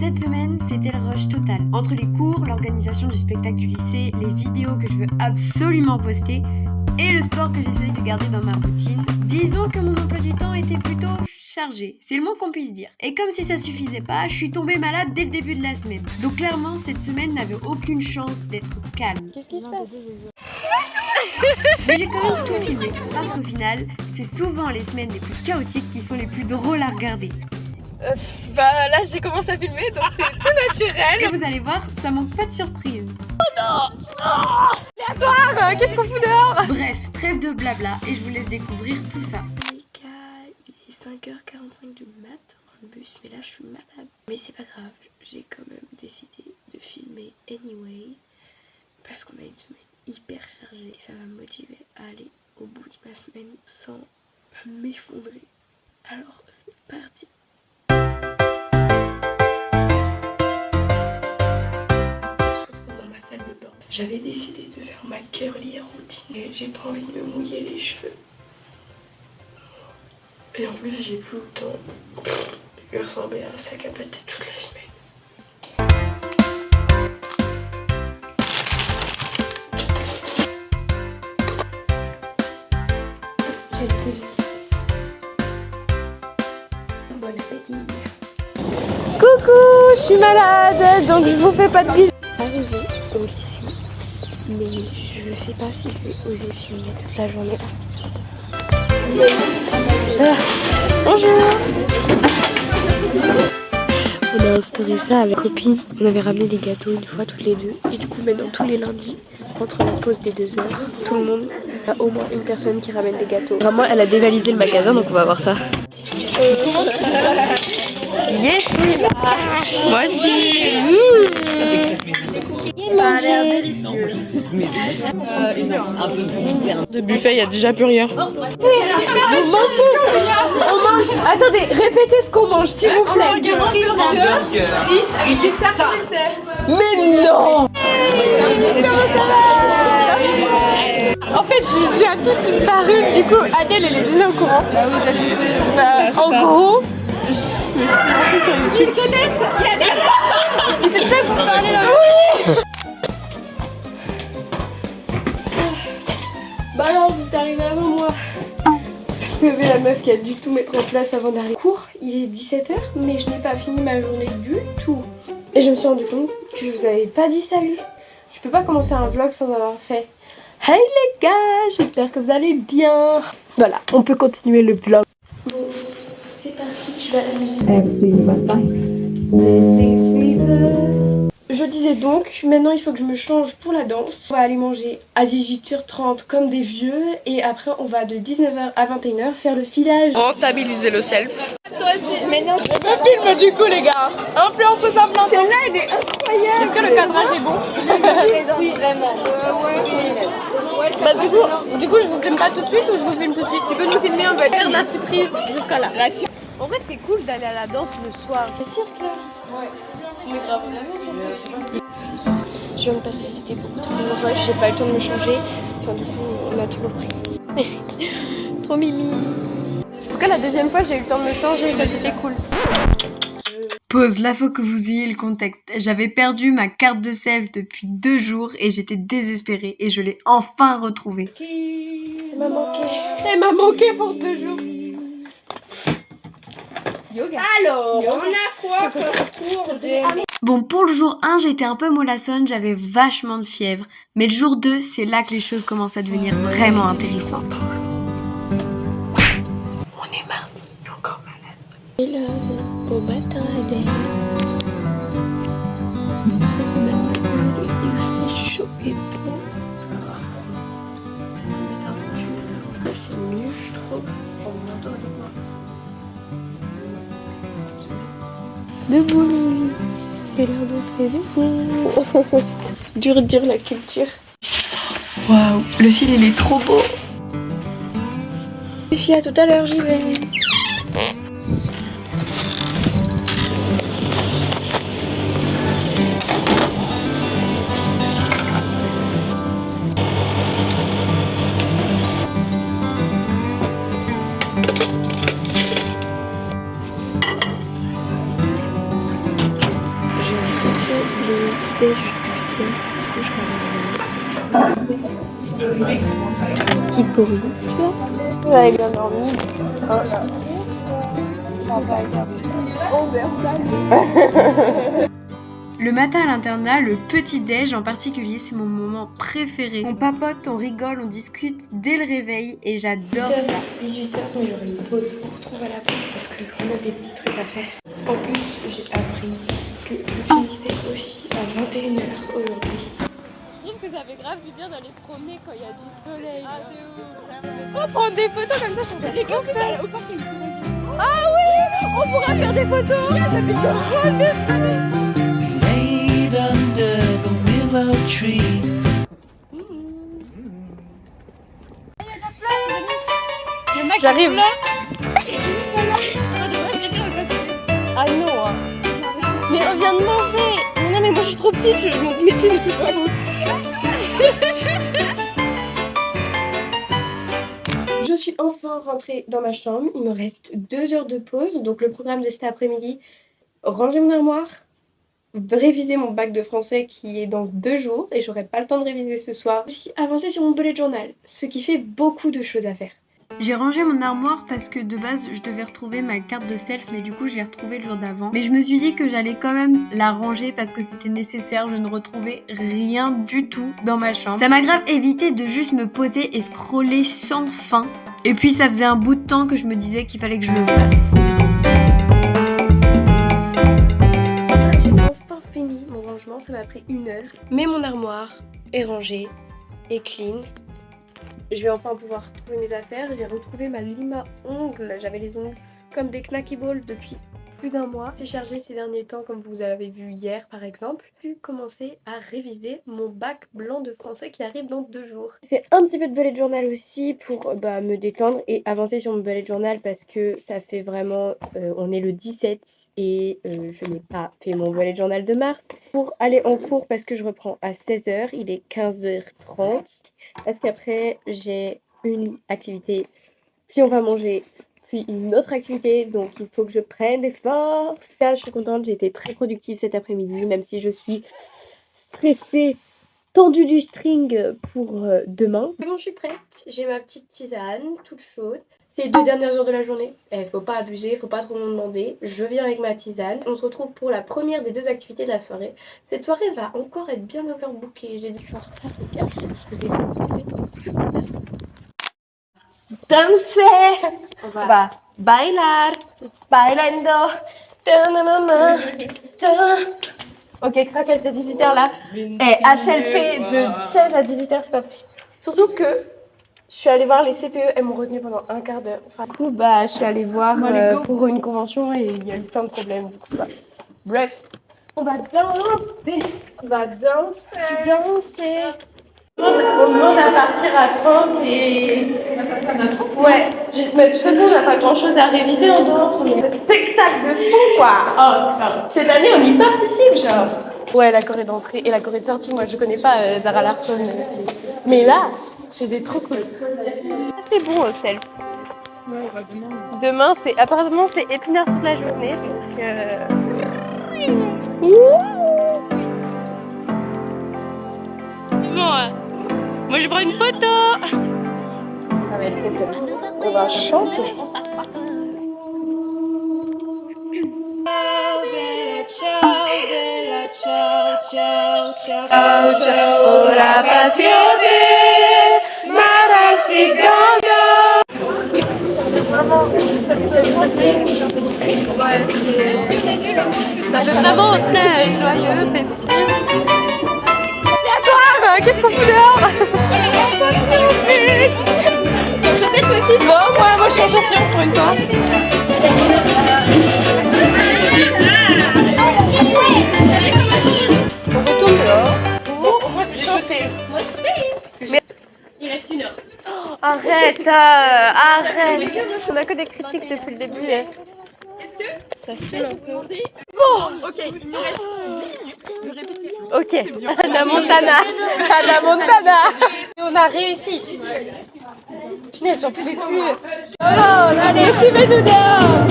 Cette semaine, c'était le rush total. Entre les cours, l'organisation du spectacle du lycée, les vidéos que je veux absolument poster et le sport que j'essaye de garder dans ma routine, disons que mon emploi du temps était plutôt chargé, c'est le moins qu'on puisse dire. Et comme si ça suffisait pas, je suis tombée malade dès le début de la semaine. Donc clairement, cette semaine n'avait aucune chance d'être calme. Qu'est-ce qui se passe? Mais j'ai quand même tout filmé, parce qu'au final, c'est souvent les semaines les plus chaotiques qui sont les plus drôles à regarder. Là j'ai commencé à filmer donc c'est tout naturel. Et vous allez voir, ça manque pas de surprise. Aléatoire, qu'est-ce qu'on fout dehors? Bref, trêve de blabla et je vous laisse découvrir tout ça. Les gars, il est 5h45 du mat dans le bus, mais là je suis malade. Mais c'est pas grave, j'ai quand même décidé de filmer anyway, parce qu'on a une semaine hyper chargée et ça va me motiver à aller au bout de ma semaine sans m'effondrer. Alors c'est parti. J'avais décidé de faire ma curly routine et j'ai pas envie de me mouiller les cheveux. Et en plus j'ai plus le temps. Je vais ressembler à un sac à pâté toute la semaine. Quelle police. Bon appétit. Coucou, je suis malade donc je vous fais pas de bisous. Arrivé au lycée. Mais je sais pas si je vais oser filmer toute la journée là. Bonjour. On a instauré ça avec copine. On avait ramené des gâteaux une fois toutes les deux. Et du coup maintenant tous les lundis, entre la pause des 2 heures, tout le monde a au moins une personne qui ramène des gâteaux. Vraiment elle a dévalisé le magasin donc on va voir ça. Yes, moi aussi. Ça a l'air délicieux. De buffet, il y a déjà plus rien. Vous mentez. On mange. Attendez, répétez ce qu'on mange, s'il vous plaît. Mais non. Comment ça va? En fait, j'ai dit à toute une par une. Du coup, Adèle, elle est déjà au courant. En gros, je me suis lancée sur YouTube. Mais c'est de ça que vous parlez là? Oui. Bah alors, vous êtes arrivé avant moi. Je me fais la meuf qui a dû tout mettre en place avant d'arriver. Cours, il est 17h, mais je n'ai pas fini ma journée du tout. Et je me suis rendu compte que je vous avais pas dit salut. Je peux pas commencer un vlog sans avoir fait hey les gars, j'espère que vous allez bien. Voilà, on peut continuer le vlog. Bon, c'est parti, je vais à la musique. Je disais donc, maintenant il faut que je me change pour la danse. On va aller manger à 18h30 comme des vieux. Et après on va de 19h à 21h faire le filage. Rentabiliser le self. Toi aussi. Mais non, je me filme du coup les gars. Influenceuse à plein. Celle-là elle est incroyable. Est-ce que le cadrage est bon? Oui, vraiment. Bah du coup je vous filme pas tout de suite ou je vous filme tout de suite? Tu peux nous filmer, on va faire de la surprise jusqu'à là. En vrai c'est cool d'aller à la danse le soir. Le cirque là. Ouais. Mais grave. Je viens de passer, c'était beaucoup trop rush, j'ai pas eu le temps de me changer. Enfin du coup on a tout repris. Trop mimi. En tout cas la deuxième fois j'ai eu le temps de me changer, ça c'était cool. Pause, là faut que vous ayez le contexte. J'avais perdu ma carte de self depuis 2 jours et j'étais désespérée et je l'ai enfin retrouvée. Elle m'a manqué. Elle m'a manqué pour 2 jours. Yoga. Alors, on a quoi comme cours de... Bon, pour le jour 1, j'étais un peu mollassonne, j'avais vachement de fièvre. Mais le jour 2, c'est là que les choses commencent à devenir vraiment intéressantes. On est mardi, encore malade. Hello, bon matin Adèle. Il fait chaud et bon. C'est mieux, je trouve. Debout Louis, c'est l'heure de se réveiller. Dur la culture. Waouh, le ciel il est trop beau. Lucie, à tout à l'heure, j'y vais. déj du cerf que je ramène. Petit bruit, tu vois. Vous avez bien dormi. Le matin à l'internat, le petit-déj en particulier, c'est mon moment préféré. On papote, on rigole, on discute dès le réveil et j'adore ça. 18h, mais j'aurai une pause. On retrouve à la pause parce qu'on a des petits trucs à faire. En plus, j'ai appris que je finissais aussi à 21h aujourd'hui. Je trouve que ça fait grave du bien d'aller se promener quand il y a du soleil. Ah, de ouf, vraiment. On va prendre des photos comme ça, je trouve ça les gars, ça allait au parc, il y a une soirée. Ah oui, on pourra faire des photos. J'avais trop de faire. Under the willow tree. J'arrive. Ah non. Mais on vient de manger. Non mais moi je suis trop petite, mes pieds ne touchent pas vous. Je suis enfin rentrée dans ma chambre. Il me reste 2 heures de pause. Donc le programme de cet après-midi, ranger mon armoire, réviser mon bac de français qui est dans 2 jours et j'aurai pas le temps de réviser ce soir. Aussi avancer sur mon bullet journal, ce qui fait beaucoup de choses à faire. J'ai rangé mon armoire parce que de base je devais retrouver ma carte de self, mais du coup je l'ai retrouvée le jour d'avant. Mais je me suis dit que j'allais quand même la ranger parce que c'était nécessaire, je ne retrouvais rien du tout dans ma chambre. Ça m'a grave évité de juste me poser et scroller sans fin. Et puis ça faisait un bout de temps que je me disais qu'il fallait que je le fasse. Mon rangement, ça m'a pris 1 heure. Mais mon armoire est rangée et clean. Je vais enfin pouvoir trouver mes affaires. J'ai retrouvé ma lime à ongles. J'avais les ongles comme des knacky balls depuis plus d'1 mois. C'est chargé ces derniers temps, comme vous avez vu hier par exemple. J'ai pu commencer à réviser mon bac blanc de français qui arrive dans 2 jours. J'ai fait un petit peu de bullet journal aussi pour me détendre et avancer sur mon bullet journal parce que ça fait vraiment... on est le 17 et je n'ai pas fait mon bullet journal de mars. Pour aller en cours parce que je reprends à 16h, il est 15h30. Parce qu'après j'ai une activité, puis on va manger, puis une autre activité, donc il faut que je prenne des forces. Là je suis contente, j'ai été très productive cet après-midi, même si je suis stressée, tendue du string pour demain. Bon, je suis prête, j'ai ma petite tisane toute chaude. C'est les 2 dernières heures de la journée, faut pas abuser, faut pas trop m'en demander. Je viens avec ma tisane. On se retrouve pour la première des 2 activités de la soirée. Cette soirée va encore être bien overbookée. J'ai dit je suis en retard les gars, je vous ai dit je suis en retard. Danser. On va bailar, bailando. Ok, craquage de 18h là. HLP de 16 à 18h, c'est pas possible. Surtout que je suis allée voir les CPE, elles m'ont retenue pendant un quart d'heure. Enfin, du coup, je suis allée voir pour une convention et il y a eu plein de problèmes. Du coup, bref, on va danser. On va danser. On demande à partir à 30 et... Ouais, mais de toute façon, on n'a pas grand chose à réviser en danse. On est un spectacle de fou, quoi. Oh, c'est pas... Cette année, on y participe, genre. Ouais, la choré d'entrée et la choré de sortie. Moi, je connais pas Zara Larsson. Mais là... c'était trop cool. C'est bon au self. Ouais, on va demain. Demain, apparemment c'est épinard toute la journée. Bon, moi je prends une photo. Ça va être trop fun. On va chanter. Ciao, bella, ciao, ciao, ciao. Ciao, ciao, ora patriote. Ça fait vraiment très joyeux, festif. Viens-toi, qu'est-ce qu'on fout dehors? Ton chaussette toi aussi? Non, moi je suis en chaussures pour une fois. On retourne dehors. Moi j'ai chanté. Moi c'était. Il reste 1 heure. Arrête, arrête. On a que des critiques depuis le début. Est-ce que ça suit un peu? Bon, ok, il me reste 10 minutes de répétition. Ok, Hannah Montana. Et on a réussi. Punaise, j'en pouvais plus. Oh, allez, suivez-nous dehors.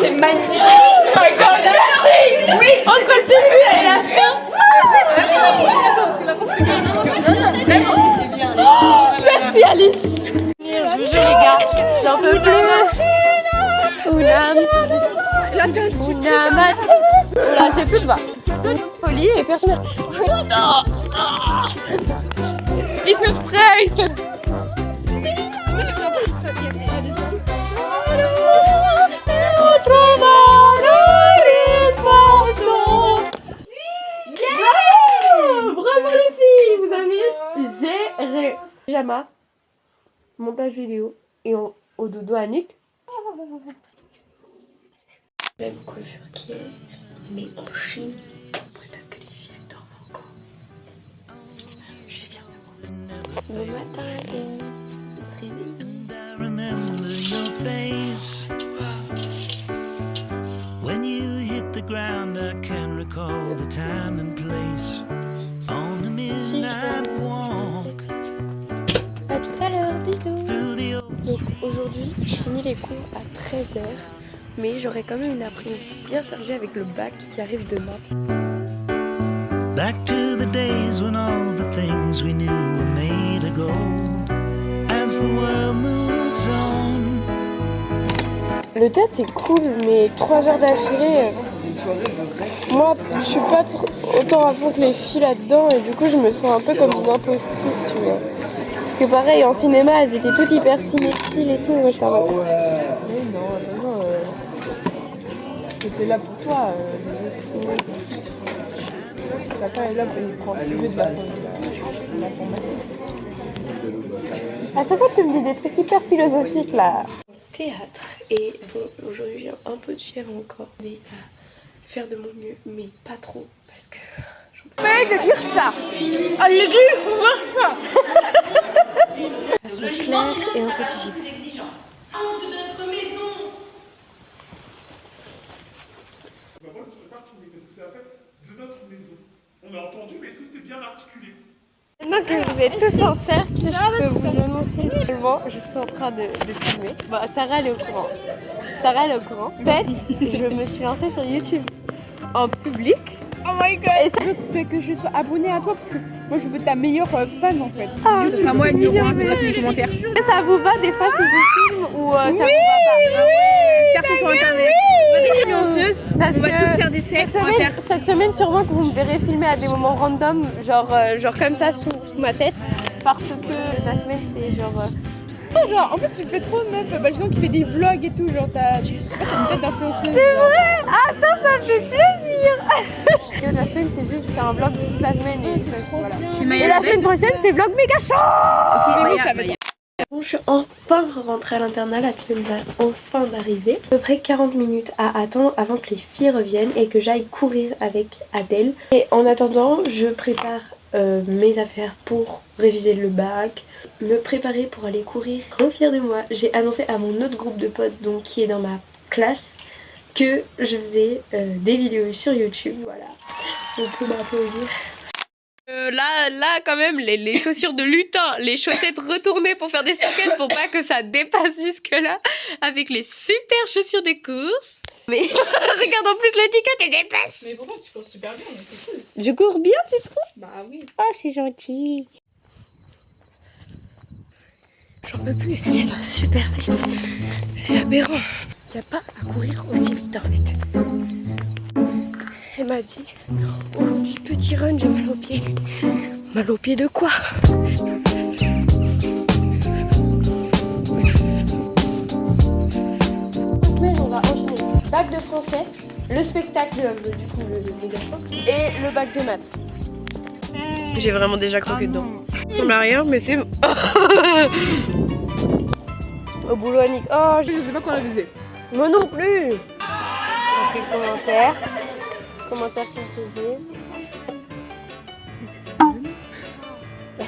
C'est magnifique. Oh my god, merci. Oui. Entre le début et la Una Matata. Voilà, j'ai plus de voix. Folie et personne. Il fait frais, il fait. Bravo les filles, vous avez géré. Pyjama, montage vidéo et au dodo à nuque. Même coiffure qu'hier, mais en Chine. Peut-être que les filles elles dorment encore. Je suis fière de moi. Bon matin, Alice. On se réveille. I remember your face. When you hit the ground, I can recall the time and place. On the midnight walk À tout à l'heure, bisous. through the old. Donc aujourd'hui, je finis les cours à 13h. Mais j'aurai quand même une après-midi bien chargée avec le bac qui arrive demain. Back to the days when all the things we knew were made of gold. As the world moves on. Le théâtre c'est cool, mais 3 heures d'affilée, moi je suis pas autant à fond que les filles là-dedans et du coup je me sens un peu comme une impostrice, tu vois. Parce que pareil en cinéma elles étaient toutes hyper cinéphiles et tout, moi je t'en Oui, non, c'était là pour toi. Papa est là pour il prend plus de la formation. À chaque fois tu me dis des trucs hyper philosophiques là. Théâtre et bon, aujourd'hui j'ai un peu de fièvre encore, mais à faire de mon mieux, mais pas trop parce que. Mais de dire ça. À l'église, on marche pas. De façon claire et intelligible. Moi, je ne serais pas retourné parce que c'est la fête de notre maison. On a entendu, mais est-ce que c'était bien articulé? Maintenant que vous êtes tous en cercle, je peux vous annoncer actuellement, je suis en train de filmer. Bon, Sarah elle est au courant. Peut-être, je me suis lancée sur YouTube en public. Oh my god. Et ça Que je sois abonnée à toi parce que moi je veux ta meilleure fan en fait. Ah, YouTube, moi numéro 1, dans les commentaires. ça vous va des fois si je filme ou ça vous va Faire que sur internet. On est influenceuses, pas? Parce on va que tous faire des sectes, on va faire. cette semaine sûrement que vous me verrez filmer à des moments random, genre comme ça sous ma tête. Parce que la semaine c'est genre... Genre, en plus tu fais trop meuf, bah gens qui fait des vlogs et tout, genre t'as une tête d'influenceuse. C'est vrai. Ah ça me fait plaisir. Et la semaine c'est juste faire un vlog toute la semaine et c'est trop bien. Et la semaine prochaine c'est vlog méga chaud. Bon, je suis enfin rentrée à l'internat, la semaine va enfin d'arriver. À peu près 40 minutes à attendre avant que les filles reviennent et que j'aille courir avec Adèle. Et en attendant, je prépare mes affaires pour réviser le bac, me préparer pour aller courir. Trop fière de moi. J'ai annoncé à mon autre groupe de potes, donc qui est dans ma classe, que je faisais des vidéos sur YouTube. Voilà, on peut m'applaudir. Là, quand même, les chaussures de lutin, les chaussettes retournées pour faire des circuits pour pas que ça dépasse jusque-là, avec les super chaussures de course. Mais regarde en plus l'étiquette, elle dépasse. Mais pourquoi tu cours super bien, mais c'est cool. Je cours bien, c'est trop. Bah oui. Oh, c'est gentil. J'en peux plus, elle va super vite. C'est aberrant. Il n'y a pas à courir aussi vite en fait. Elle m'a dit, aujourd'hui petit run, j'ai mal aux pieds. Mal aux pieds de quoi? La semaine, on va enchaîner bac de français, le spectacle, du coup le méga choc, et le bac de maths. J'ai vraiment déjà croqué dedans. Ça ressemble à rien, mais c'est... Au boulot, Annick. Oh, Je sais pas quoi abuser. moi non plus. On fait commentaire. Commentaire composé.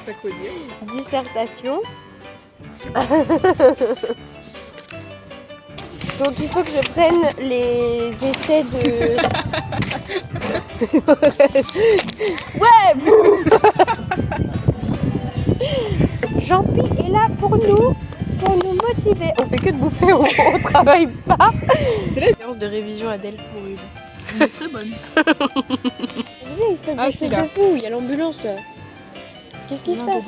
Ça quoi dire. Dissertation. Donc il faut que je prenne les essais de... Jean-Pi est là pour nous motiver. On fait que de bouffer, on travaille pas. C'est la Séance de révision Adèle. très bonne. Vas-y, il se passe Ah, des c'est trucs là. de fou, il y a l'ambulance. Qu'est-ce qui se passe?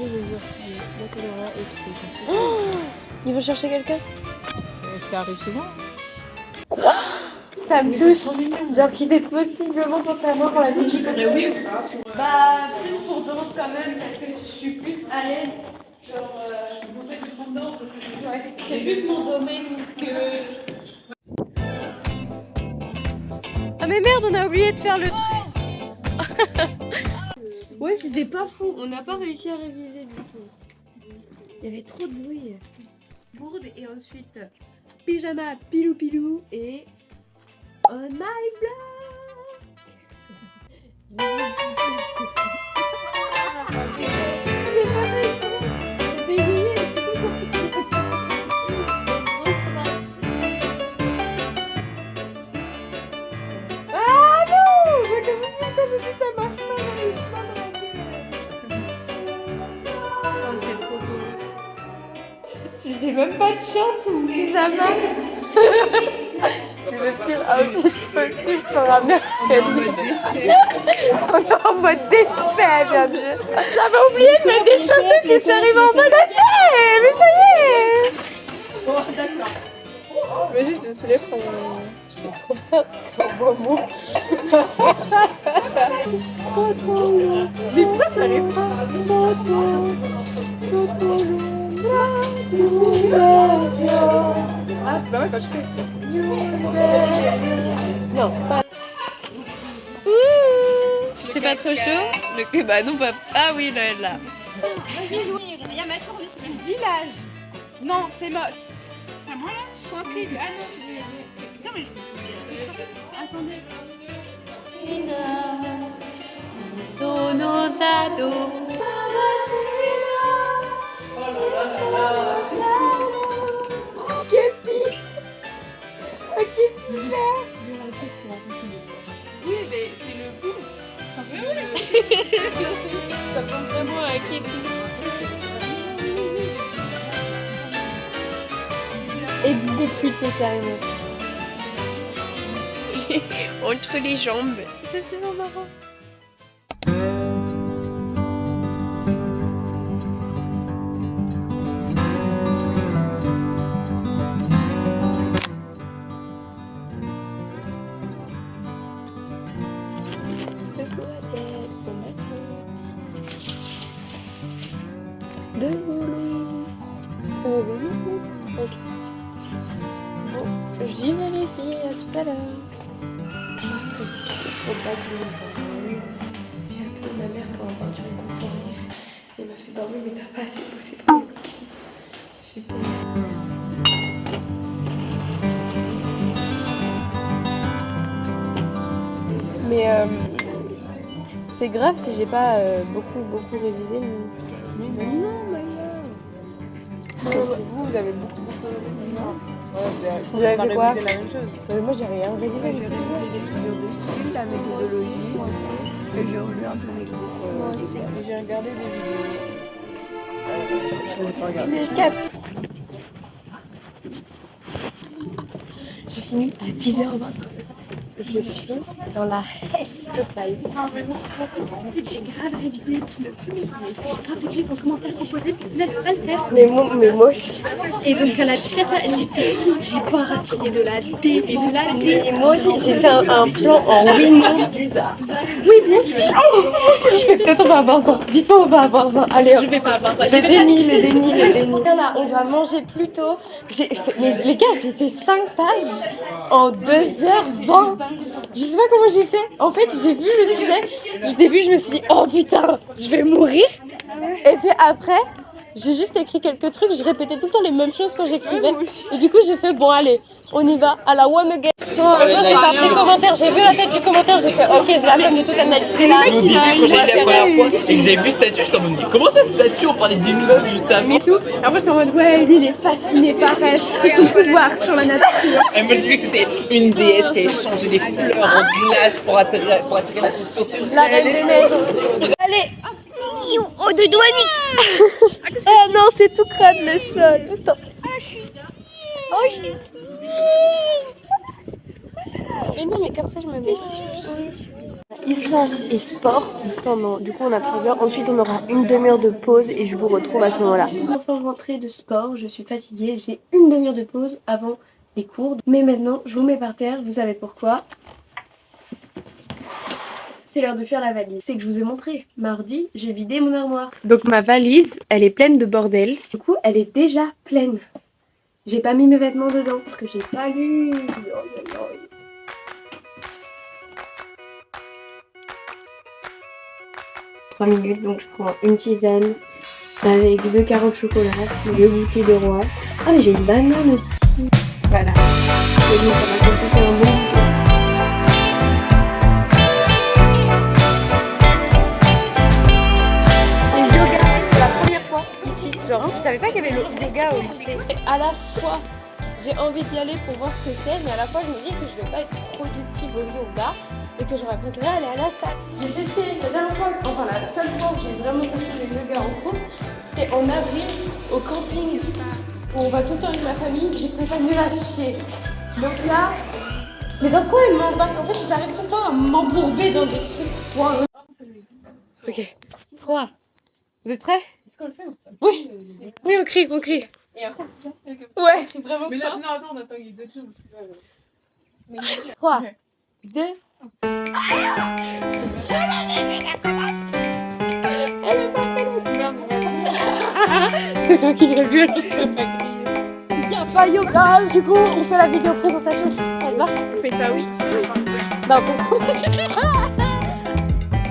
Ils vont chercher quelqu'un? Ça arrive souvent. Ça me touche. Genre qu'ils aient possiblement pensé à moi pour la musique aussi. Oui. Bah, plus pour danse quand même, parce que je suis plus à l'aise. Genre, je suis pour ça que je prends danse, parce que c'est plus mon domaine que. Ah, mais merde, on a oublié de faire le truc. Ouais, c'était pas fou. On n'a pas réussi à réviser du tout. Il y avait trop de bruit. Bourde et ensuite pyjama pilou pilou et on my block. J'ai pas réussi. J'ai bégayé. Ah non, je ne vous dis comme si ça marche pas dans les plans de la gueule. Oh, c'est trop beau. J'ai même pas de short sur mon pyjama. J'ai le pire outfit possible pour un mercredi. On est en mode déchet, bien sûr. J'avais oublié de mettre des chaussettes et je suis arrivée en mode mais ça y est. Bon, d'accord. Vas-y, tu soulèves ton... Je sais trop pas, un beau mot. J'ai peur, j'arrive pas. Ah, c'est pas mal quand je fais. Non, pas. Ouh, c'est pas trop chaud? Bah non, pas. Ah oui, là. Village. Non, c'est moche. C'est moi là? Je suis intriguée. Ah non, non mais... Attendez. Sono sado. Képi. Un képi vert. Oui, mais c'est le goût. Ça prend vraiment un képi. Exécuté carrément. Entre les jambes. Ça c'est vraiment marrant. De boulot. Ok. Bon, j'y vais les filles, à tout à l'heure. Je serai sûre pour le bac de l'enfant. J'ai appelé ma mère pour avoir du réconfort. Elle m'a fait bah oui mais t'as pas assez bossé pour le week-end. J'ai pas. Mais c'est grave si j'ai pas beaucoup révisé. Mais non, Vous avez beaucoup révisé. Ouais, vous avez fait quoi? révisé la même chose. Moi j'ai rien révisé. J'ai révisé les figures de style, la méthodologie, et j'ai revu un peu les cours. Et j'ai regardé des vidéos. Je n'ai pas regardé. Mais 4. J'ai fini à 10h20. Je suis dans la Hest Live. J'ai grave révisé tout le film. J'ai grave écrit vos commentaires proposés pour finalement pas le faire. Mais moi aussi. Et donc à la 17, j'ai pas raté de la D et de la D. Et moi aussi, j'ai fait un plan en win. Oui, moi aussi. Peut-être on va avoir 20. Dites-moi on va avoir 20. Allez, Je vais pas avoir. le déni. Là, on va manger plus tôt. Mais les gars, j'ai fait 5 pages en 2h20. Je sais pas comment j'ai fait. En fait, j'ai vu le sujet. Du début, je me suis dit, oh putain, je vais mourir. Et puis après, j'ai juste écrit quelques trucs. Je répétais tout le temps les mêmes choses quand j'écrivais. Et du coup, j'ai fait, bon, allez, on y va. À la one again. Non, heureusement, j'ai pas pris le commentaire. J'ai vu la tête du commentaire. J'ai fait, ok, j'ai la flemme de tout analyser là. Au début, quand j'ai vu la première fois et que j'ai vu statue, j'étais en mode, mais comment ça, statue? On parlait d'une meuf juste avant. Mais tout. Après, j'étais en mode, ouais, lui, il est fasciné par elle. Et son pouvoir sur la nature. Et moi, j'ai vu que c'était une déesse qui avait changé les fleurs en glace pour attirer l'attention sur La reine des neiges. Allez. Oh, de douanique. Ah non, c'est tout crade le sol. Attends. Oh, je suis... Mais non, mais comme ça, je me mets sûr. Histoire et sport. Du coup, on a 3 heures. Ensuite, on aura une demi-heure de pause et je vous retrouve à ce moment-là. Enfin, rentrée de sport, je suis fatiguée. J'ai une demi-heure de pause avant les cours. Mais maintenant, je vous mets par terre, vous savez pourquoi. C'est l'heure de faire la valise. C'est que je vous ai montré. Mardi, j'ai vidé mon armoire. Donc ma valise, elle est pleine de bordel. Du coup, elle est déjà pleine. J'ai pas mis mes vêtements dedans parce que j'ai pas lu. 3 minutes, donc je prends une tisane avec 2 carreaux de chocolat, le goûter de roi. Ah mais j'ai une banane aussi. Voilà. Et donc ça va faire un bon goûter. Genre, je savais pas qu'il y avait le yoga au lycée. Et à la fois, j'ai envie d'y aller pour voir ce que c'est, mais à la fois, je me dis que je vais pas être productive au yoga et que j'aurais préféré aller à la salle. J'ai testé la dernière fois, enfin la seule fois où j'ai vraiment testé le yoga en cours, c'était en avril au camping où on va tout le temps avec ma famille. J'ai trouvé ça nul à chier. Donc là, mais dans quoi ils m'embarquent? En fait, ils arrivent tout le temps à m'embourber dans des trucs foireux. Ok, 3. Vous êtes prêts? Est-ce qu'on le fait ou pas? Oui. Oui, on crie, on crie. Et après, c'est bien. Ouais. On crie vraiment fort. Mais là, non, attends, on attend qu'il y ait d'autres choses. 3, 2. Elle est pas c'est toi qui l'as vu, elle ne peut pas crier. Il n'y a pas yoga, du coup, on fait la vidéo présentation. Ça va? On fait ça, oui. Bah, bon.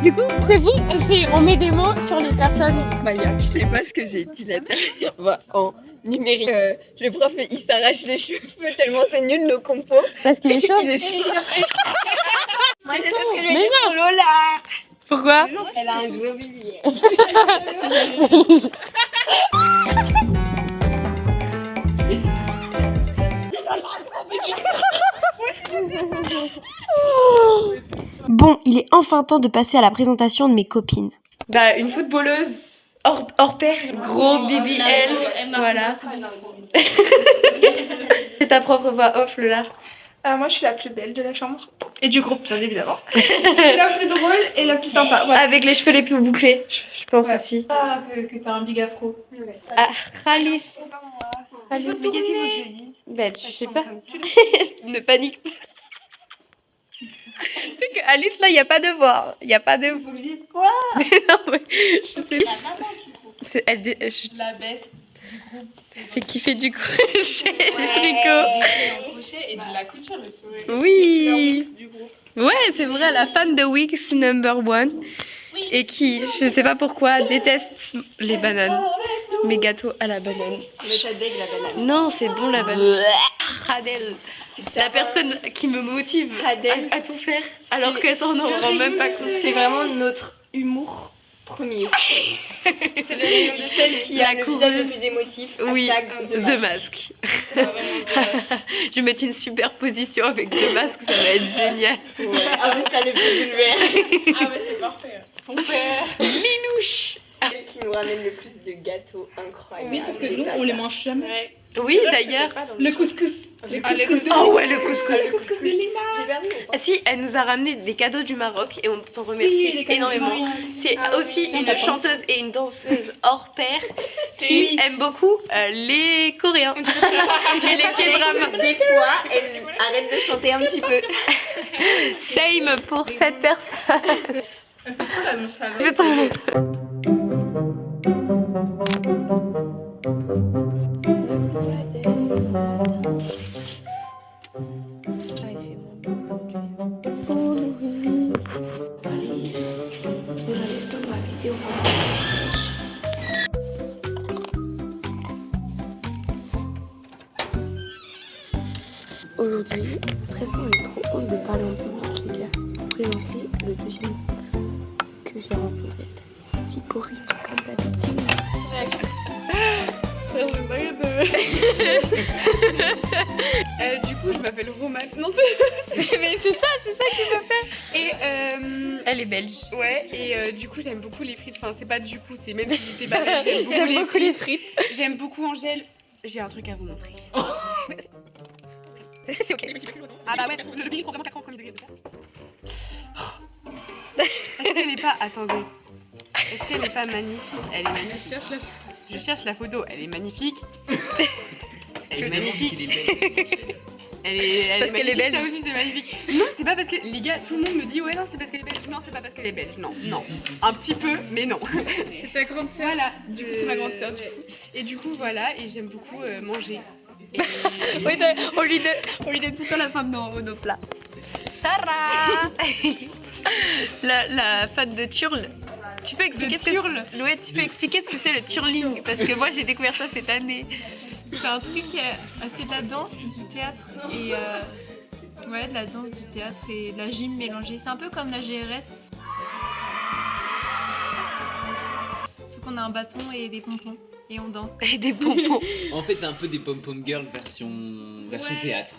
Du coup, c'est vous, on met des mots sur les personnes. Maya, tu sais pas ce que j'ai dit la dernière fois en numérique. Le prof, il s'arrache les cheveux tellement c'est nul nos compos. Parce qu'il est chaud. Il est chaud. Moi, je sais ce que je vais Mais dire non. pour Lola. Pourquoi? Elle a un gros bibi. Bon, il est enfin temps de passer à la présentation de mes copines. Bah, une footballeuse hors pair, gros BBL, voilà. C'est ta propre voix off, Lola. Moi, je suis la plus belle de la chambre. Et du groupe, bien évidemment. La plus drôle et la plus sympa. Voilà. Avec les cheveux les plus bouclés, je pense aussi. Ah, que t'as un big afro. Ouais. Ah, Alice. Mais qu'est-ce qu'il faut que je dise? Bah, je sais pas. Ne panique pas. Tu sais que Alice, là, il n'y a pas de voix. Il n'y a pas de... Faut que je dise quoi? Mais non, mais je sais. La best du groupe. Fait kiffer du crochet, du tricot. Du crochet et de la couture aussi. Oui. Ouais, c'est vrai, la fan de Wix #1. Et qui, je sais pas pourquoi, déteste les bananes. Mes gâteaux à la banane. Mais ça dégue la banane. Non, c'est bon la banane. Radel. C'est la personne qui me motive à tout faire, alors qu'elle s'en rend même pas compte. C'est vraiment notre humour premier. C'est le rayon de Celle qui a le visage le plus émotif. Oui, The The Mask. Je vais mettre une superposition avec The Mask, ça va être génial. Ouais. Ah mais t'as le plus vulgaire. Ah ouais, c'est parfait. Mon père. Linouche. Celle qui nous ramène le plus de gâteaux incroyables. Oui, sauf que nous, on les mange jamais. Oui, d'ailleurs. Le couscous. Oh ouais, le couscous. J'ai perdu. Ah si, elle nous a ramené des cadeaux du Maroc et on t'en remercie énormément. C'est aussi une chanteuse et une danseuse hors pair qui aime beaucoup les Coréens et les K-dramas. Des fois, elle arrête de chanter un petit peu. Same pour cette personne. Elle fait trop la nonchalance. C'est trop. Aujourd'hui, très fort et trop honte de parler en public, les gars. Pour présenter le deuxième que j'ai rencontré cette année. Petit porridge comme d'habitude. Du coup, je m'appelle Romane. Non, Mais c'est ça qui me fait. et Elle est belge. ouais, et du coup, j'aime beaucoup les frites. Enfin, c'est pas du coup, c'est même si j'étais pas belge, J'aime beaucoup les frites. J'aime beaucoup Angèle. J'ai un truc à vous montrer. C'est ok. Ah bah ouais, le degré vraiment 4 ans, premier degré, c'est ça. Est-ce qu'elle est pas... Attendez. Est-ce qu'elle est pas magnifique? Elle est magnifique. Je cherche la photo, elle est magnifique. Elle te le dis. magnifique. Elle Parce qu'elle est belge. Ça aussi, c'est magnifique. Non, c'est pas parce que les gars, tout le monde me dit ouais non c'est parce qu'elle est belge. Non, c'est pas parce qu'elle est belge. Non, non. Un petit peu, mais non. C'est ta grande sœur. Voilà. Du coup, c'est ma grande sœur. Et du coup, voilà. Et j'aime beaucoup manger. Et... Oui, on lui donne tout le temps la fin de nos plats. Sarah la fan de Turle. Tu peux expliquer ce que c'est le turling? Parce que moi j'ai découvert ça cette année. C'est un truc, c'est de la danse, du théâtre et ouais, de la danse, du théâtre et de la gym mélangée. C'est un peu comme la GRS. Sauf qu'on a un bâton et des pompons et on danse. Et des pompons. En fait, c'est un peu des pom-pom girls version Ouais. théâtre.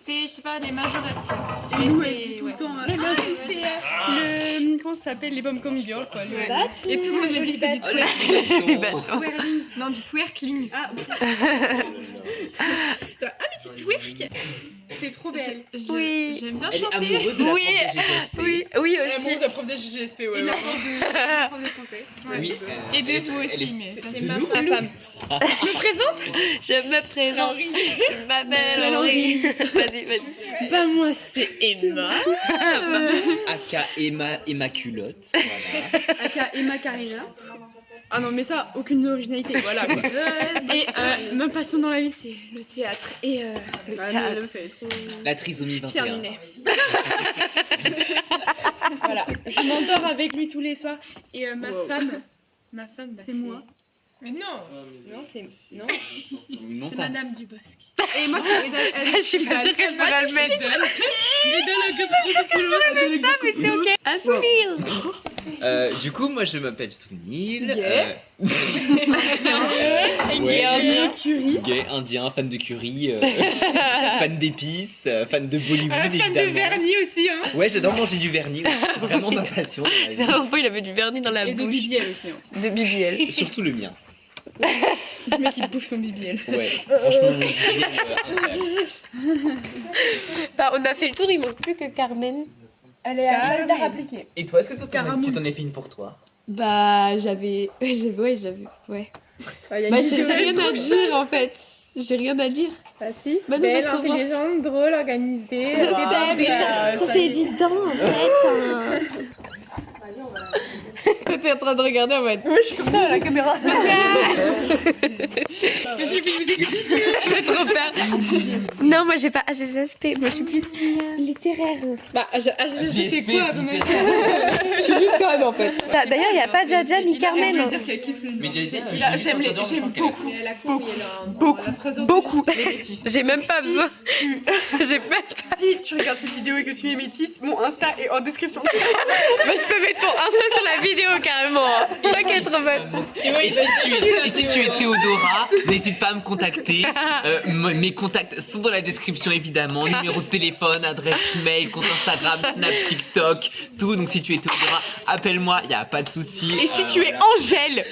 C'est, je sais pas, les majorettes quoi. Et nous, elle c'est- dit tout ouais. le temps. C'est le. Comment ça s'appelle? Les pom-pom girls quoi. Et tout le monde me dit que c'est du twerk. Les bâtons. Non, du twerkling. Ah, mais c'est twerk! T'es trop belle. Oui. J'aime bien Elle est chanter. amoureuse de la Oui. prof de GPSP. Oui aussi. la prof de GSP, ouais. Et la prof de français. Oui, Et de vous elle est- aussi, mais ça c'est c'est ma nous. femme. Me présente? Je me présente. Je m'appelle Henri. Vas-y. Bah, moi, c'est Emma. Aka Emma Culotte. Voilà. Aka Emma Karina. Ah non, mais ça, aucune originalité, voilà quoi. Et ma passion dans la vie, c'est le théâtre. Et le théâtre. Elle me fait trop. La trisomie 21. Pierre Ninet. Voilà, je m'endors avec lui tous les soirs. Et ma femme, bah, c'est moi. Mais non, non, c'est non, Non, c'est ça. Madame Dubosc. Et moi, c'est Ça, je suis pas sûre que je pourrais le mettre. Mais c'est ok. À Sounil. Du coup, moi je m'appelle Sounil. Gay. Ouais. indien, curry. Gay, indien, fan de curry, fan d'épices, fan de Bollywood Fan de évidemment. vernis aussi, hein. Ouais, j'adore manger du vernis, c'est vraiment ma passion. Dans la vie. La dernière fois, il avait du vernis dans la Et de bouche. BBL aussi. Hein. De BBL. Surtout le mien. Le mec, il bouffe son BBL. Ouais, franchement, mon BBL, incroyable. Bah, on a fait le tour, il manque plus que Carmen. Elle est à Val d'Art appliqué. Et toi, est-ce que tu Caramoule. t'en as fait une pour toi? Bah, j'avais. Ouais. Bah, j'ai rien à dire en fait. J'ai rien à dire. Bah si, Bah non, belle, parce qu'on voit- intelligente, drôle, organisée. Je sais, mais ça c'est évident en fait. Toi, t'es en train de regarder en mode. Moi, je suis comme ça à la caméra. J'ai trop peur. Non, moi, j'ai pas HSP. Moi, je suis plus littéraire. Bah, c'est quoi à ton avis? Je suis juste quand même en fait. D'ailleurs, il n'y a pas Jaja ni Carmen. hein. qu'elle kiffe le Mais déjà, j'aime Beaucoup. J'ai même pas besoin. J'ai pas. Si tu regardes cette vidéo et que tu es métisse, mon Insta est en description. Moi, je peux mettre ton Insta sur la vidéo carrément. Pas qu'être bonne. Et si tu es Théodora, n'hésite pas à me contacter. Mes contacts sont dans la description évidemment. Numéro de téléphone, adresse mail, compte Instagram, Snap, TikTok, tout. Donc si tu es Théodora, appelle-moi, il n'y a pas de souci. Et si tu es Angèle,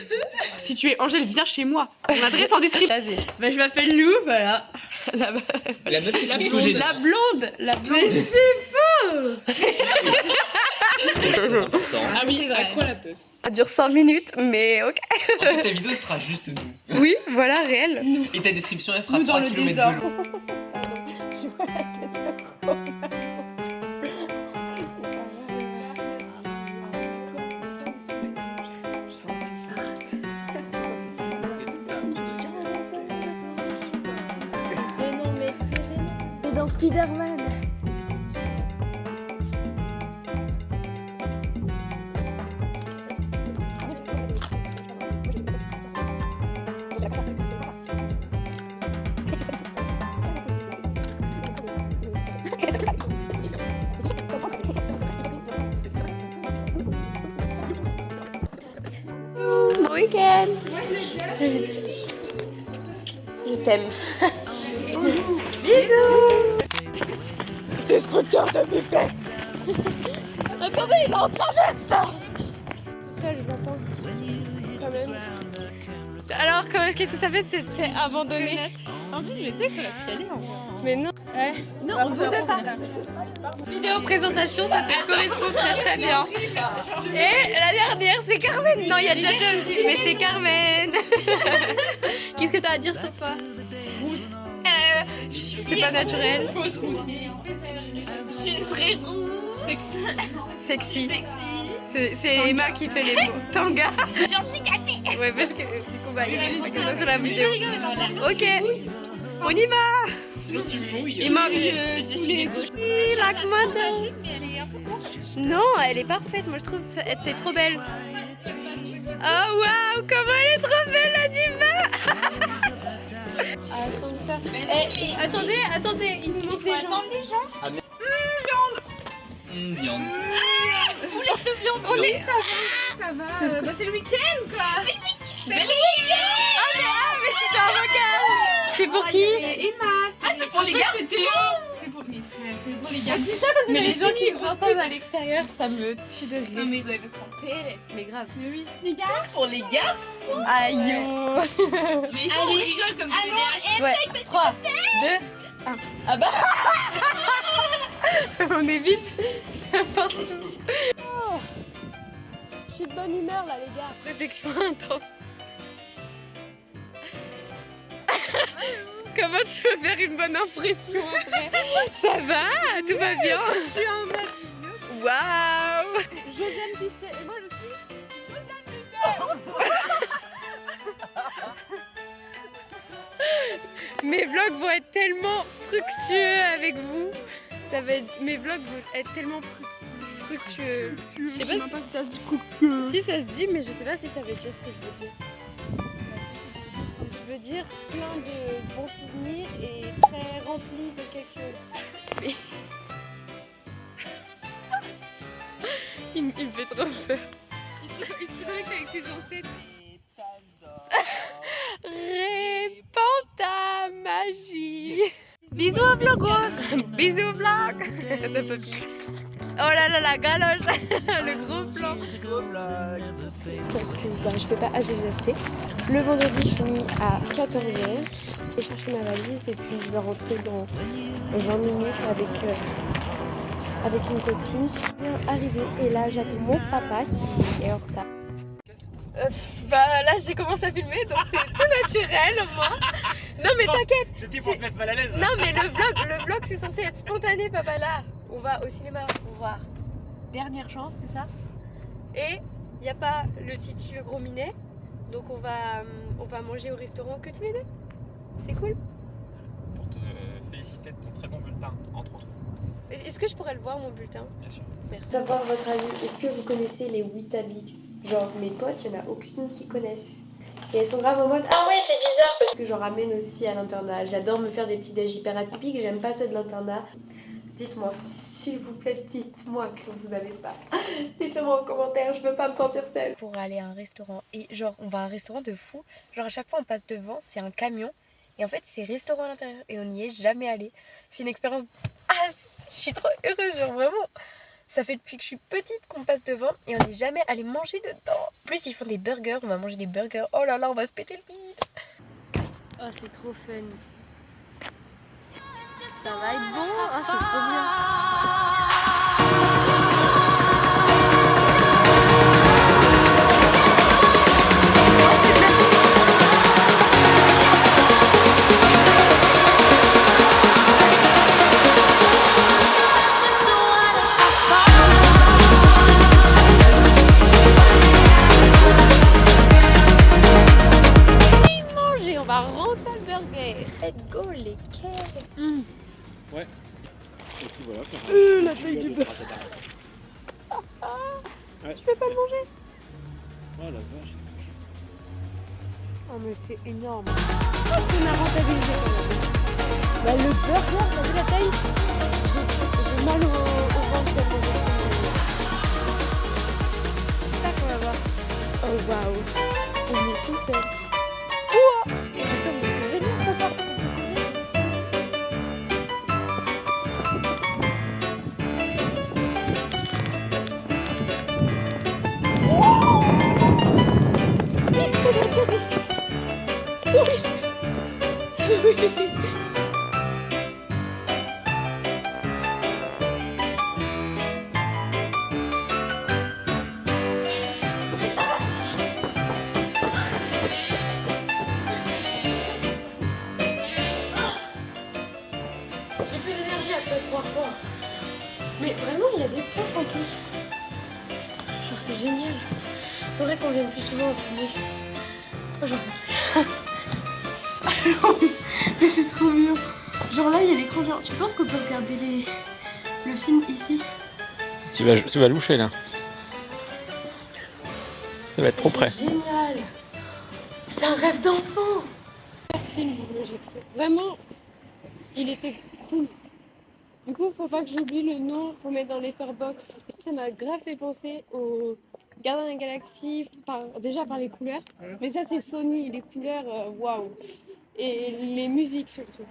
viens chez moi. Mon adresse en description. Bah, je m'appelle Lou, voilà. La meuf qui trouve tout génial. La blonde. Très important. Ah oui, à quoi la peur? Ça dure 5 minutes, mais ok. En fait, ta vidéo sera juste nous. Oui, voilà, réel. Et ta description, elle fera Nous dans 3 le km désordre. de long. C'est dans Spider-Man. Bon week-end. Je t'aime. Bisous. Destructeur de buffet. Attendez, il est en traverse là. Ça, je l'entends. Quand même. Alors, qu'est-ce que ça fait de t'être abandonné? En plus, je sais que tu aurais pu y aller en vrai. Mais non. Non, on ne pouvait pas. Vidéo présentation, ça te correspond très très bien. Et la dernière, c'est Carmen. Non, il y a Jaja aussi, mais c'est Carmen. Qu'est-ce que tu as à dire sur toi? Rousse. C'est pas naturel. Je suis une vraie roue. Sexy. C'est Emma qui fait les mots. Tanga. J'ai un petit café. Ouais, parce que du coup, bah, il y a comme ça sur la vidéo. Ok, on y va. Sinon tu mouilles. Il manque Je suis gauche. la commande. Mais elle est un peu blanche. Non, elle est parfaite. Moi, je trouve que elle était trop belle. Oh waouh, comment elle est trop belle la diva. Ascenseur. Attendez, il nous manque des gens. Viande. On est ça va. C'est le week-end quoi. C'est le week-end. Ah mais tu t'es en vocal. C'est pour qui? Emma. C'est pour les garçons. C'est pour mes frères. C'est pour les garçons. Dis ça comme Mais les gens qui nous entendent à l'extérieur, ça me tue de rire. Non mais ils doivent être en PLS. Mais grave. Mais oui, les gars. Pour les garçons. Aïe. Mais il faut on rigole comme des VH. Ouais. 3, 2, 1. Ah bah. On est vite. N'importe où. Oh. Je suis de bonne humeur là les gars. Réflexion intense. Comment tu veux faire une bonne impression après? Ça va? Tout va bien? Je suis en mode waouh! Josiane Pichet. Et moi, je suis Mes vlogs vont être tellement fructueux avec vous. Ça va être... Mes vlogs vont être tellement fructueux. Je sais pas si ça se dit fructueux. Si ça se dit, mais je sais pas si ça veut dire ce que je veux dire. Je veux dire plein de bons souvenirs et très rempli de quelque chose. Mais... il me fait trop peur. Il se fait connecter avec ses ancêtres. Répands ta magie. Bisous à vlogos. Bisous vlog. Oh là là, la galoche. Le gros plan. Parce que je fais pas HGSP. Le vendredi, je finis à 14h. Je vais chercher ma valise et puis je vais rentrer dans 20 minutes avec une copine. Je viens d'arriver et là, j'attends mon papa qui est en retard. Bah là j'ai commencé à filmer donc c'est tout naturel moi. Non mais t'inquiète. C'était pour te mettre mal à l'aise. Non mais le vlog c'est censé être spontané papa là. On va au cinéma pour voir Dernière Chance, c'est ça. Et il n'y a pas le Titi le gros minet. Donc on va manger au restaurant que tous les deux. C'est cool. Pour te féliciter de ton très bon bulletin, entre autres. Est-ce que je pourrais le voir mon bulletin? Bien sûr. Merci. Savoir votre avis, est-ce que vous connaissez les Weetabix? Genre mes potes, il n'y en a aucune qui connaissent. Et elles sont grave en mode ah ouais c'est bizarre parce que j'en ramène aussi à l'internat. J'adore me faire des petits déj hyper atypiques, j'aime pas ceux de l'internat. Dites-moi, s'il vous plaît, dites-moi que vous avez ça. Dites-le-moi en commentaire, je veux pas me sentir seule. Pour aller à un restaurant et genre on va à un restaurant de fou. Genre à chaque fois on passe devant, c'est un camion. Et en fait c'est restaurant à l'intérieur et on n'y est jamais allé. C'est une expérience... Ah je suis trop heureuse, genre vraiment. Ça fait depuis que je suis petite qu'on passe devant et on n'est jamais allé manger dedans. En plus ils font des burgers, on va manger des burgers. Oh là là on va se péter le bide. Oh c'est trop fun. Ça va être bon, ah c'est trop bien. On va rentrer le burger. Let's go les cakes. Ouais. Et puis voilà. La taille du beurre. Ouais. Je peux pas le manger. Oh la vache. Oh mais c'est énorme. Je pense qu'on a rentabilisé quand même. Bah le burger, t'as vu la taille? J'ai mal au ventre tellement j'ai pris. C'est ça qu'on va voir. Oh waouh. On est tout seul. Ouah. Putain mais c'est génial papa. c'est génial. Faudrait qu'on vienne plus souvent en filmer. Oh, j'en peux plus. Mais c'est trop bien. Genre là, il y a l'écran géant. Tu penses qu'on peut regarder le film ici? Tu vas loucher là. Ça va être trop près. C'est génial. C'est un rêve d'enfant. Film, j'ai trouvé. Vraiment, il était cool. Du coup, faut pas que j'oublie le nom pour mettre dans Letterboxd. Ça m'a grave fait penser au Gardien de la Galaxie, déjà par les couleurs. Mais ça, c'est Sony, les couleurs, waouh. Et les musiques surtout.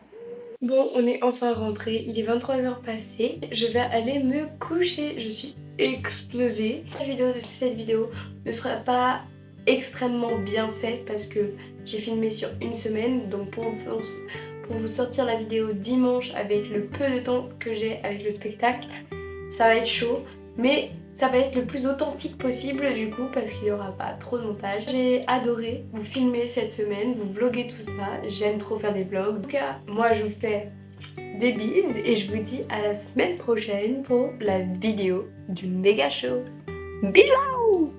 Bon, on est enfin rentré. Il est 23h passé. Je vais aller me coucher. Je suis explosée. La vidéo de cette vidéo ne sera pas extrêmement bien faite parce que j'ai filmé sur une semaine. Donc pour vous sortir la vidéo dimanche avec le peu de temps que j'ai avec le spectacle, ça va être chaud. Mais ça va être le plus authentique possible du coup parce qu'il n'y aura pas trop de montage. J'ai adoré vous filmer cette semaine, vous vlogger tout ça. J'aime trop faire des vlogs. En tout cas, moi je vous fais des bises et je vous dis à la semaine prochaine pour la vidéo du méga show. Bisous.